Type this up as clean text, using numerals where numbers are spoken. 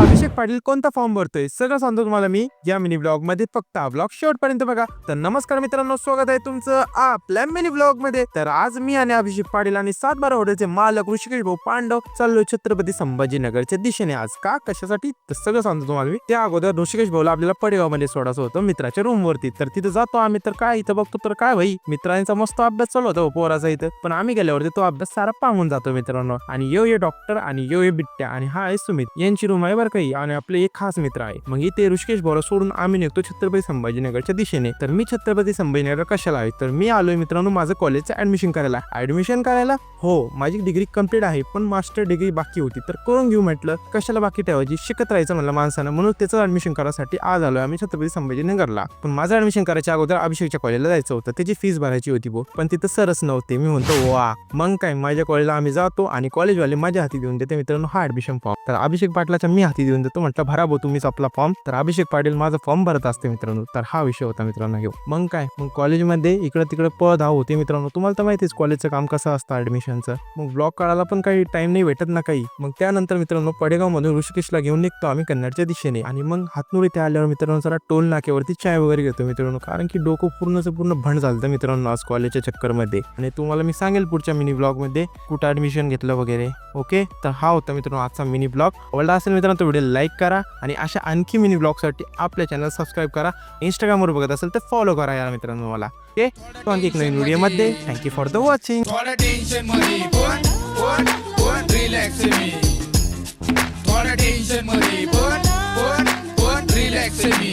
अभिषेक पाटील कोणता फॉर्म भरतोय सगळं सांगतो तुम्हाला मी या मिनी ब्लॉग मध्ये. फक्त हा ब्लॉग शेवटपर्यंत बघा. तर नमस्कार मित्रांनो, स्वागत आहे तुमचं आपल्या मिनी ब्लॉग मध्ये. तर आज मी आणि अभिषेक पाटील आणि 7/12 हॉटेलचे मालक ऋषिकेश भाऊ पांडव चाललोय छत्रपती संभाजीनगरच्या दिशेने. आज का कशासाठी तर सगळं सांगतो तुम्हाला मी. त्या अगोदर ऋषिकेश भाऊला आपल्याला पडेगाव मध्ये सोडायचं होतं मित्राच्या रूम वरती. तर तिथे जातो आम्ही. तर काय इथं बघतो तर काय भाई मित्रांचा मस्त अभ्यास चालू होता पोराचा इथं. पण आम्ही गेल्यावरती तो अभ्यास सारा पांगून जातो मित्रांनो. आणि यो ये डॉक्टर आणि यो ये बिट्ट्या आणि हा आहे सुमित यांची रूम आहे बरं काही. आणि आपले एक खास मित्र आहे. मग इथे ऋषिकेश भाऊला सोडून आम्ही निघतो छत्रपती संभाजीनगरच्या दिशेने. तर मी छत्रपती संभाजीनगर कशाला आहे तर मी आलोय मित्रांनो माझं कॉलेजचं ऍडमिशन करायला. हो माझी डिग्री कंप्लीट आहे पण मास्टर डिग्री बाकी होती. तर करून घेऊ म्हटलं, कशाला बाकी ठेवायची, शिकत राहायचं म्हणलं माणसानं. म्हणून त्याचं ऍडमिशन करायसाठी आज आलोय आम्ही छत्रपती संभाजीनगरला. पण माझं ऍडमिशन करायच्या अगोदर अभिषेकच्या कॉलेजला जायचं होतं. त्याची फीस भरायची होती पण तिथं सरच नव्हते. मी म्हणतो वा मग काय, माझ्या कॉलेजला आम्ही जातो आणि कॉलेजवाले माझ्या हाती देऊन देते मित्रांनो हा ऍडमिशन फॉर्म. तर अभिषेक पाटलाच्या मी हाती देऊन देतो. म्हटलं भरा भाऊ तुम्हीच आपला फॉर्म. तर अभिषेक पाटील माझा फॉर्म भरत असते मित्रांनो. तर हा विषय होता मित्रांनो घेऊ. मग काय, मग कॉलेजमध्ये इकडे तिकडे धाव होते मित्रांनो. तुम्हाला तर माहितीच कॉलेजचं काम कसं असतं ऍडमिशनचं. मग ब्लॉग काढायला पण काही टाइम नाही भेटत ना काही. मग त्यानंतर मित्रांनो पडेगाव मधून ऋषिकेशला घेऊन निघतो आम्ही कन्नडच्या दिशेने. आणि मग हातनुरी ते आल्यावर मित्रांनो जरा टोल नाक्यावरती चाय वगैरे घेतो मित्रांनो. कारण की डोकं पूर्ण भंड झालं मित्रांनो आज कॉलेजच्या चक्करमध्ये. आणि तुम्हाला मी सांगेल पुढच्या मिनी ब्लॉग मध्ये कुठं ऍडमिशन घेतलं वगैरे. ओके, तर हा होता मित्रांनो आजचा मिनी ब्लॉग. आवडला असेल मित्रांनो तो व्हिडिओ लाईक करा आणि अशा आणखी मिनी ब्लॉग साठी आपल्या चॅनल सबस्क्राईब करा. इंस्टाग्रामवर बघत असेल तर फॉलो करा यार मित्रांनो मला. ओके, तो आणखी एक नवीन व्हिडिओ मध्ये. Thank you for the watching. थोड़ा टेंशन मध्ये पण रिलॅक्स मी. थोड़ा टेंशन मध्ये पण रिलॅक्स मी.